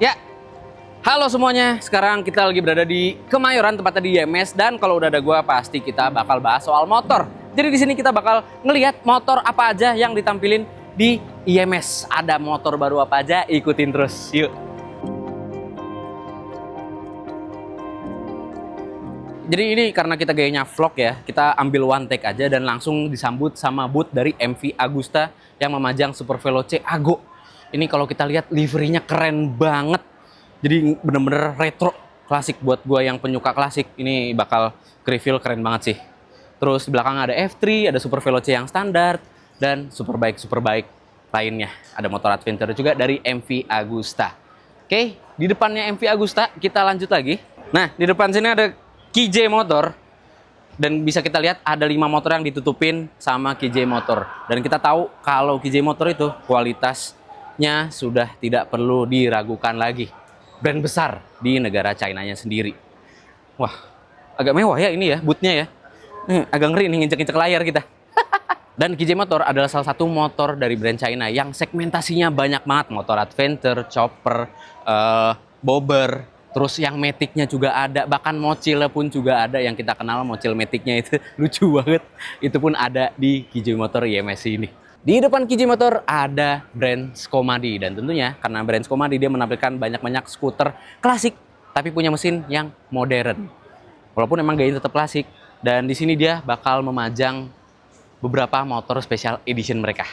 Ya, halo semuanya. Sekarang kita lagi berada di Kemayoran, tempatnya di IMS. Dan kalau udah ada gua, pasti kita bakal bahas soal motor. Jadi di sini kita bakal ngelihat motor apa aja yang ditampilin di IMS. Ada motor baru apa aja, ikutin terus. Yuk. Jadi ini karena kita gayanya vlog ya, kita ambil one take aja dan langsung disambut sama booth dari MV Agusta yang memajang Super Veloce Ago. Ini kalau kita lihat liverynya keren banget. Jadi bener-bener retro klasik buat gua yang penyuka klasik. Ini bakal reveal keren banget sih. Terus di belakang ada F3, ada Super Veloce yang standar dan Superbike lainnya. Ada motor adventure juga dari MV Agusta. Oke, di depannya MV Agusta kita lanjut lagi. Nah, di depan sini ada KJ Motor. Dan bisa kita lihat ada 5 motor yang ditutupin sama KJ Motor. Dan kita tahu kalau KJ Motor itu kualitasnya sudah tidak perlu diragukan lagi. Brand besar di negara China-nya sendiri. Wah, agak mewah ya ini ya, bootnya ya. Agak ngeri nih nginjek-nginjek layar kita. Dan KJ Motor adalah salah satu motor dari brand China yang segmentasinya banyak banget. Motor adventure, chopper, bobber, terus yang matic-nya juga ada. Bahkan mocil pun juga ada, yang kita kenal mocil matic-nya itu lucu banget. Itu pun ada di KJ Motor IMS ini. Di depan KJ Motor ada brand Scomadi, dan tentunya karena brand Scomadi dia menampilkan banyak-banyak skuter klasik tapi punya mesin yang modern. Walaupun emang gayanya tetap klasik, dan di sini dia bakal memajang beberapa motor special edition mereka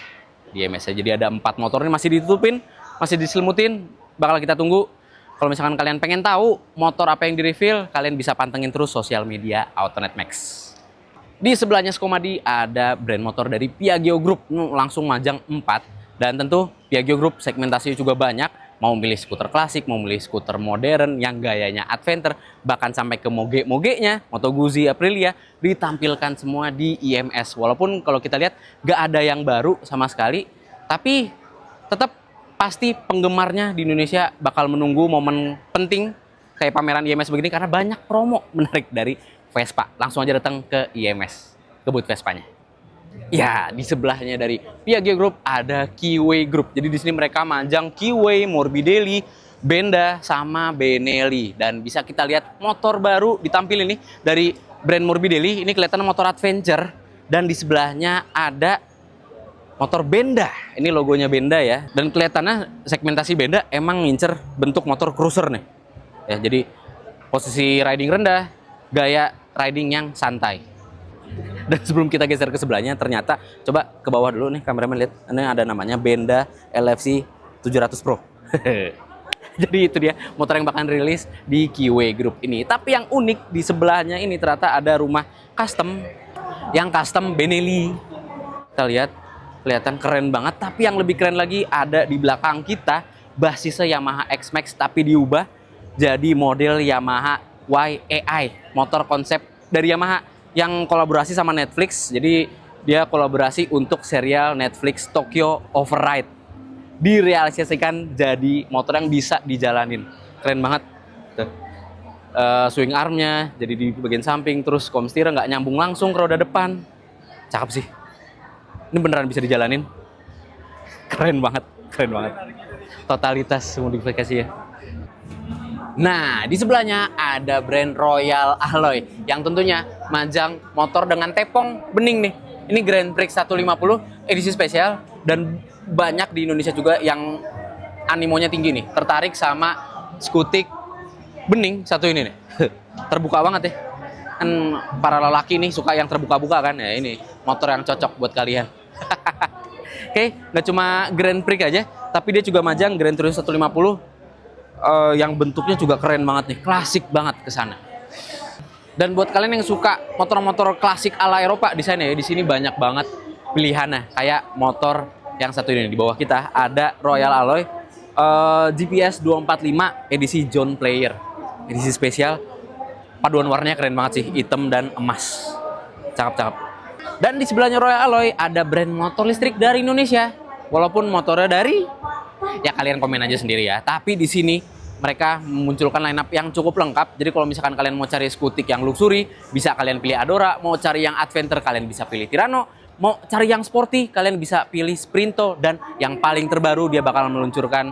di IMS. Jadi ada 4 motor ini masih ditutupin, masih diselimutin, bakal kita tunggu. Kalau misalkan kalian pengen tahu motor apa yang di-reveal, kalian bisa pantengin terus sosial media Autonet Max. Di sebelahnya Scomadi ada brand motor dari Piaggio Group, langsung majang 4. Dan tentu Piaggio Group segmentasinya juga banyak, mau milih skuter klasik, mau milih skuter modern yang gayanya adventure, bahkan sampai ke moge-mogenya, Moto Guzzi, Aprilia, ditampilkan semua di IMS. Walaupun kalau kita lihat gak ada yang baru sama sekali, tapi tetap pasti penggemarnya di Indonesia bakal menunggu momen penting kayak pameran IMS begini karena banyak promo menarik dari Vespa. Langsung aja datang ke IMS, ke booth Vespanya. Ya, di sebelahnya dari Piaggio Group ada Kiwi Group. Jadi di sini mereka manjang Kiwi, Morbidelli, Benda, sama Benelli. Dan bisa kita lihat motor baru ditampilin nih dari brand Morbidelli. Ini kelihatan motor adventure. Dan di sebelahnya ada motor Benda. Ini logonya Benda ya. Dan kelihatannya segmentasi Benda emang ngincer bentuk motor cruiser nih. Ya, jadi posisi riding rendah, gaya riding yang santai. Dan sebelum kita geser ke sebelahnya, ternyata coba ke bawah dulu nih kameramen, lihat. Ini ada namanya Benda LFC 700 Pro. Jadi itu dia motor yang bakal rilis di Kiwi Group ini. Tapi yang unik di sebelahnya ini ternyata ada rumah custom, yang custom Benelli. Kita lihat, kelihatan keren banget. Tapi yang lebih keren lagi ada di belakang kita, basisnya Yamaha X-Max tapi diubah jadi model Yamaha YAI, motor konsep dari Yamaha yang kolaborasi sama Netflix. Jadi dia kolaborasi untuk serial Netflix Tokyo Override, direalisasikan jadi motor yang bisa dijalanin. Keren banget. Swing armnya jadi di bagian samping, terus komstir nggak nyambung langsung ke roda depan. Cakep sih. Ini beneran bisa dijalanin. Keren banget, keren banget. Totalitas modifikasi ya. Nah, di sebelahnya ada brand Royal Alloy yang tentunya majang motor dengan tepong bening nih. Ini Grand Prix 150 edisi spesial, dan banyak di Indonesia juga yang animonya tinggi nih, tertarik sama skutik bening satu ini nih. Terbuka banget ya. Kan para lelaki nih suka yang terbuka-buka kan. Ya ini motor yang cocok buat kalian. Oke, nggak cuma Grand Prix aja, tapi dia juga majang Grand Touring 150 yang bentuknya juga keren banget nih, klasik banget ke sana. Dan buat kalian yang suka motor-motor klasik ala Eropa di sana ya, di sini banyak banget pilihannya. Kayak motor yang satu ini di bawah kita ada Royal Alloy GPS 245 edisi John Player, edisi spesial. Paduan warnanya keren banget sih, hitam dan emas. Cakep-cakep. Dan di sebelahnya Royal Alloy ada brand motor listrik dari Indonesia. Walaupun motornya dari, ya kalian komen aja sendiri ya. Tapi di sini mereka memunculkan lineup yang cukup lengkap. Jadi kalau misalkan kalian mau cari skutik yang luxury, bisa kalian pilih Adora. Mau cari yang adventure, kalian bisa pilih Tirano. Mau cari yang sporty, kalian bisa pilih Sprinto. Dan yang paling terbaru, dia bakal meluncurkan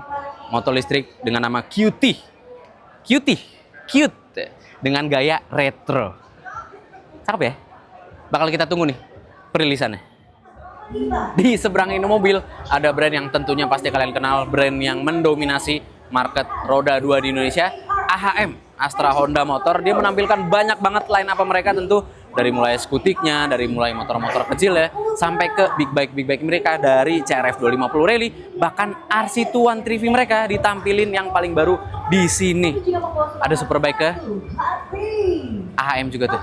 motor listrik dengan nama Cutie. Cute dengan gaya retro. Cakep ya? Bakal kita tunggu nih perilisannya. Di seberang ini mobil ada brand yang tentunya pasti kalian kenal, brand yang mendominasi market roda 2 di Indonesia, AHM, Astra Honda Motor. Dia menampilkan banyak banget line up mereka, tentu dari mulai skutiknya, dari mulai motor-motor kecil ya, sampai ke big bike mereka, dari CRF 250 Rally, bahkan RC2 130 mereka ditampilin yang paling baru di sini. Ada superbike ke AHM juga tuh.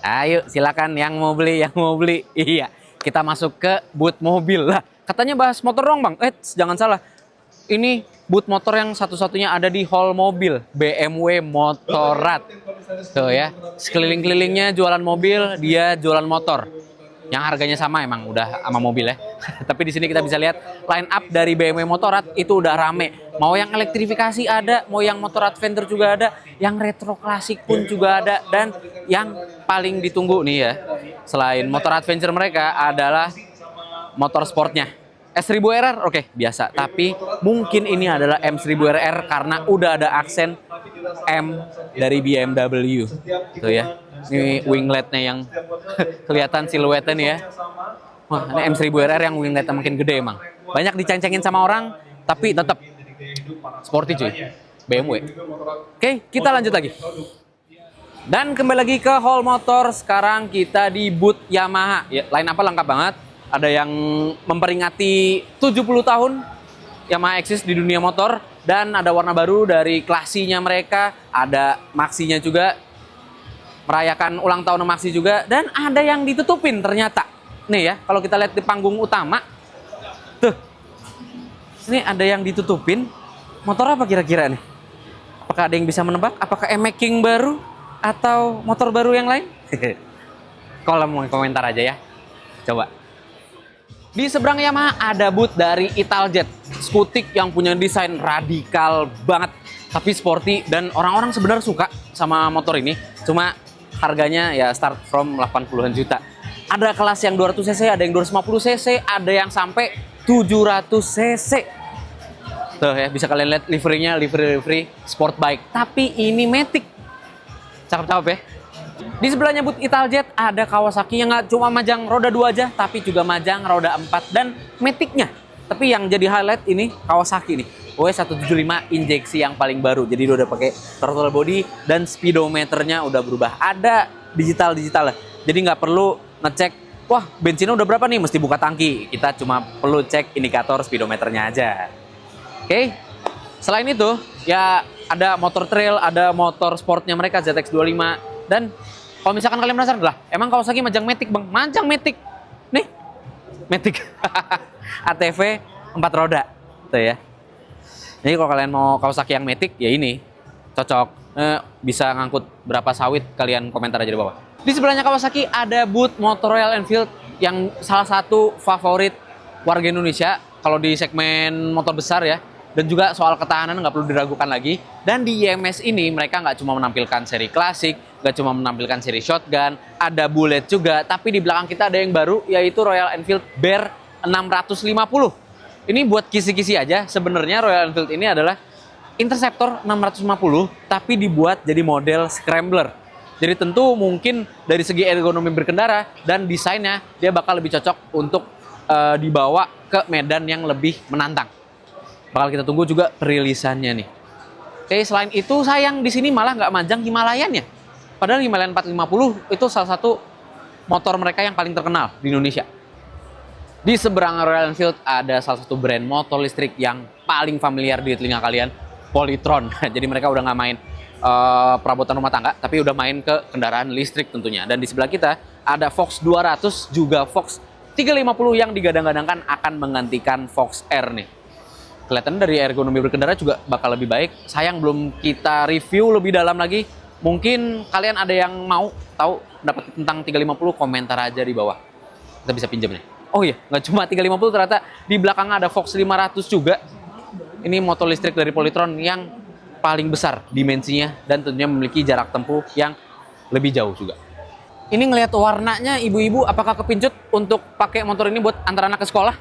Ayo silakan yang mau beli. Iya, kita masuk ke booth mobil lah. Katanya bahas motor dong bang. Jangan salah. Ini booth motor yang satu-satunya ada di hall mobil, BMW Motorrad. Tuh ya, sekeliling-kelilingnya jualan mobil, dia jualan motor. Yang harganya sama emang udah sama mobil ya. Tapi di sini kita bisa lihat line up dari BMW Motorrad itu udah rame. Mau yang elektrifikasi ada, mau yang motor adventure juga ada, yang retro klasik pun juga ada, dan yang paling ditunggu nih ya, selain motor adventure mereka adalah motor sportnya. S1000RR oke, biasa, tapi mungkin ini adalah M1000RR karena udah ada aksen M dari BMW. Tuh ya. Ini wingletnya yang kelihatan siluetnya nih ya. Wah, ini M1000RR yang wingletnya makin gede emang. Banyak diceng-cengin sama orang, tapi tetap sporty cuy. BMW. Oke, kita lanjut lagi. Dan kembali lagi ke Hall Motor. Sekarang kita di booth Yamaha. Ya, line apa lengkap banget. Ada yang memperingati 70 tahun Yamaha eksis di dunia motor. Dan ada warna baru dari klasinya mereka. Ada maxinya juga. Merayakan ulang tahun Maxi juga. Dan ada yang ditutupin ternyata. Nih ya, kalau kita lihat di panggung utama. Tuh. Ini ada yang ditutupin. Motor apa kira-kira nih? Apakah ada yang bisa menebak? Apakah E-Making baru? Atau motor baru yang lain? Kolom komentar aja ya. Coba. Di seberang Yamaha ada booth dari Italjet, skutik yang punya desain radikal banget, tapi sporty, dan orang-orang sebenarnya suka sama motor ini. Cuma harganya ya start from 80-an juta. Ada kelas yang 200 cc, ada yang 250 cc, ada yang sampai 700 cc. Tuh ya, bisa kalian lihat liverynya, livery sport bike. Tapi ini Matic. Cakep-cakep ya. Di sebelahnya booth Italjet ada Kawasaki yang nggak cuma majang roda 2 aja, tapi juga majang roda 4 dan Matic-nya. Tapi yang jadi highlight ini Kawasaki nih, W175 injeksi yang paling baru. Jadi udah pakai throttle body dan speedometernya udah berubah. Ada digital lah. Jadi nggak perlu ngecek, wah bensinnya udah berapa nih, mesti buka tangki. Kita cuma perlu cek indikator speedometernya aja. Oke. Selain itu, ya ada motor trail, ada motor sportnya mereka ZX25, dan kalau misalkan kalian penasaran lah, emang Kawasaki majang Matic bang? Majang Matic. Nih, Matic. ATV 4 roda. Tuh ya. Jadi kalau kalian mau Kawasaki yang Matic, ya ini. Cocok. Bisa ngangkut berapa sawit, kalian komentar aja di bawah. Di sebelahnya Kawasaki ada booth motor Royal Enfield yang salah satu favorit warga Indonesia. Kalau di segmen motor besar ya. Dan juga soal ketahanan nggak perlu diragukan lagi. Dan di IMS ini mereka nggak cuma menampilkan seri klasik, nggak cuma menampilkan seri shotgun, ada bullet juga. Tapi di belakang kita ada yang baru, yaitu Royal Enfield Bear 650. Ini buat kisi-kisi aja. Sebenarnya Royal Enfield ini adalah Interceptor 650, tapi dibuat jadi model Scrambler. Jadi tentu mungkin dari segi ergonomi berkendara dan desainnya, dia bakal lebih cocok untuk dibawa ke medan yang lebih menantang. Bakal kita tunggu juga perilisannya nih. Oke, selain itu sayang di sini malah nggak majang Himalayan ya. Padahal Himalayan 450 itu salah satu motor mereka yang paling terkenal di Indonesia. Di seberang Royal Enfield ada salah satu brand motor listrik yang paling familiar di telinga kalian, Polytron. Jadi mereka udah nggak main perabotan rumah tangga, tapi udah main ke kendaraan listrik tentunya. Dan di sebelah kita ada Fox 200, juga Fox 350 yang digadang-gadangkan akan menggantikan Fox R nih. Kelihatan dari ergonomi berkendara juga bakal lebih baik. Sayang belum kita review lebih dalam lagi. Mungkin kalian ada yang mau tahu dapat tentang 350, komentar aja di bawah. Kita bisa pinjam nih. Oh iya, nggak cuma 350, ternyata di belakangnya ada Fox 500 juga. Ini motor listrik dari Polytron yang paling besar dimensinya dan tentunya memiliki jarak tempuh yang lebih jauh juga. Ini ngelihat warnanya, ibu-ibu apakah kepincut untuk pakai motor ini buat antar anak ke sekolah?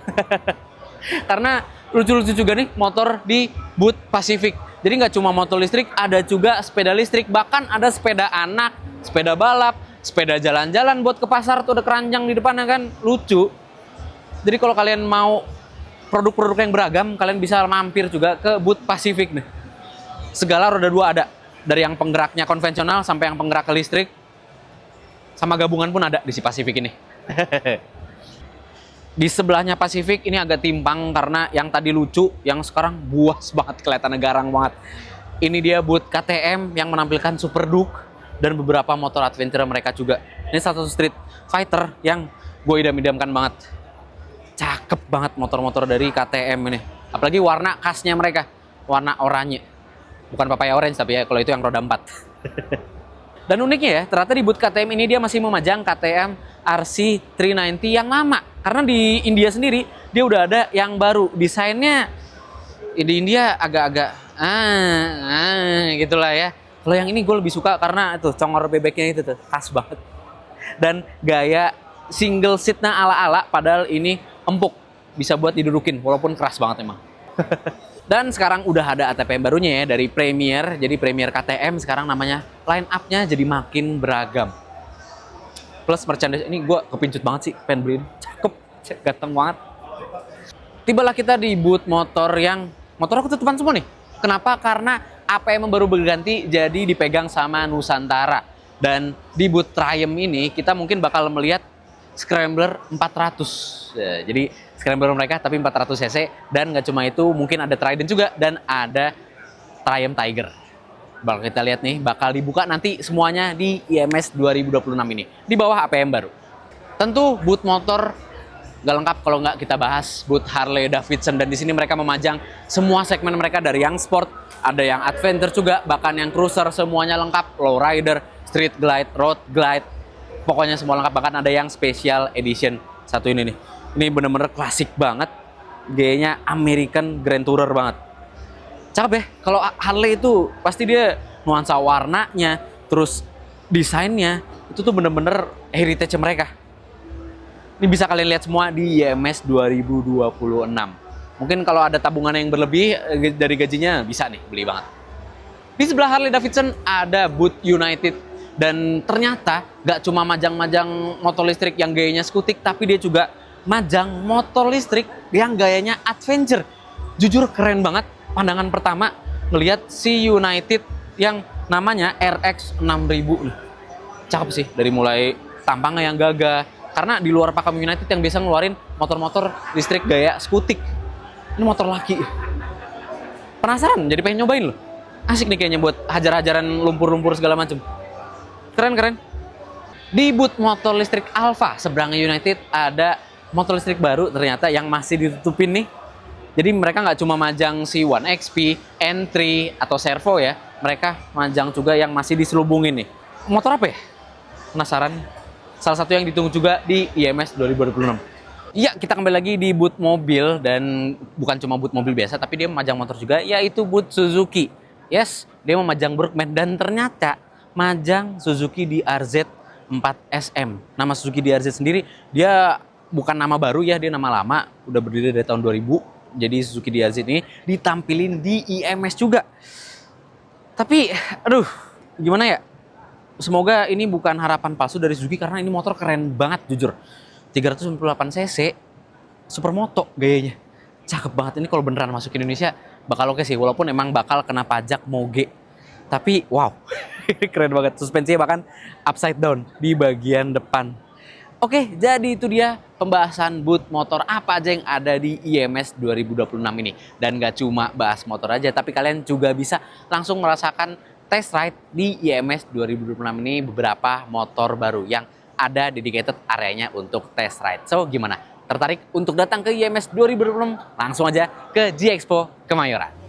Karena lucu-lucu juga nih motor di booth Pacific. Jadi nggak cuma motor listrik, ada juga sepeda listrik, bahkan ada sepeda anak, sepeda balap, sepeda jalan-jalan buat ke pasar tuh ada keranjang di depannya kan, lucu. Jadi kalau kalian mau produk-produk yang beragam, kalian bisa mampir juga ke booth Pacific nih. Segala roda dua ada, dari yang penggeraknya konvensional sampai yang penggerak ke listrik, sama gabungan pun ada di si Pacific ini. Di sebelahnya Pacific ini agak timpang karena yang tadi lucu, yang sekarang buas banget, kelihatan garang banget. Ini dia booth KTM yang menampilkan Super Duke dan beberapa motor adventure mereka juga. Ini salah satu street fighter yang gue idam-idamkan banget. Cakep banget motor-motor dari KTM ini. Apalagi warna khasnya mereka, warna oranye. Bukan papaya orange tapi ya, kalau itu yang roda 4. Dan uniknya ya, ternyata di booth KTM ini dia masih memajang KTM RC390 yang lama. Karena di India sendiri, dia udah ada yang baru. Desainnya di India agak-agak gitulah ya. Kalau yang ini gue lebih suka karena tuh congor bebeknya itu tuh khas banget. Dan gaya single seatnya ala-ala, padahal ini empuk. Bisa buat didudukin, walaupun keras banget emang. Dan sekarang udah ada ATP barunya ya, dari Premier. Jadi Premier KTM sekarang namanya, line up-nya jadi makin beragam. Plus merchandise ini gue kepincut banget sih, pengen beliin. Cakep, ganteng banget. Tibalah kita di booth motor yang motornya ketutupan semua nih. Kenapa? Karena APM baru berganti jadi dipegang sama Nusantara. Dan di booth Triumph ini kita mungkin bakal melihat Scrambler 400. Ya, jadi Scrambler mereka tapi 400 cc, dan nggak cuma itu, mungkin ada Trident juga dan ada Triumph Tiger. Bakal kita lihat nih, bakal dibuka nanti semuanya di IMS 2026 ini, di bawah APM baru. Tentu booth motor nggak lengkap kalau nggak kita bahas booth Harley Davidson, dan di sini mereka memajang semua segmen mereka, dari yang sport, ada yang adventure juga, bahkan yang cruiser, semuanya lengkap, lowrider, street glide, road glide, pokoknya semua lengkap. Bahkan ada yang special edition satu ini nih. Ini bener-bener klasik banget, gayanya American Grand Tourer banget. Cakep ya, kalau Harley itu pasti dia nuansa warnanya, terus desainnya, itu tuh bener-bener heritage mereka. Ini bisa kalian lihat semua di IMS 2026. Mungkin kalau ada tabungan yang berlebih dari gajinya, bisa nih beli banget. Di sebelah Harley Davidson ada booth United. Dan ternyata gak cuma majang-majang motor listrik yang gayanya skutik, tapi dia juga majang motor listrik yang gayanya adventure. Jujur keren banget. Pandangan pertama ngelihat si United yang namanya RX 6000 nih. Cakep sih, dari mulai tampangnya yang gagah. Karena di luar pakem United yang biasa ngeluarin motor-motor listrik gaya skutik, ini motor laki. Penasaran, jadi pengen nyobain loh. Asik nih kayaknya buat hajar-hajaran lumpur-lumpur segala macam. Keren-keren. Di booth motor listrik Alfa seberangnya United ada motor listrik baru ternyata yang masih ditutupin nih. Jadi mereka nggak cuma majang si One XP, N3 atau Servo ya, mereka majang juga yang masih diselubungin nih. Motor apa ya? Penasaran? Salah satu yang ditunggu juga di IMS 2026. Iya, kita kembali lagi di booth mobil, dan bukan cuma booth mobil biasa, tapi dia memajang motor juga, yaitu booth Suzuki. Yes, dia memajang Burkman, dan ternyata majang Suzuki DRZ 4SM. Nama Suzuki DRZ sendiri, dia bukan nama baru ya, dia nama lama, udah berdiri dari tahun 2000. Jadi Suzuki DRZ ini ditampilin di IMS juga. Tapi, aduh, gimana ya? Semoga ini bukan harapan palsu dari Suzuki, karena ini motor keren banget jujur. 398 cc, supermoto gayanya. Cakep banget, ini kalau beneran masuk ke Indonesia bakal oke sih, walaupun emang bakal kena pajak moge. Tapi wow, keren banget. Suspensinya bahkan upside down di bagian depan. Oke, jadi itu dia pembahasan booth motor apa aja yang ada di IMS 2026 ini. Dan gak cuma bahas motor aja, tapi kalian juga bisa langsung merasakan test ride di IMS 2026 ini beberapa motor baru yang ada dedicated areanya untuk test ride. So, gimana? Tertarik untuk datang ke IMS 2026? Langsung aja ke G-Expo Kemayoran.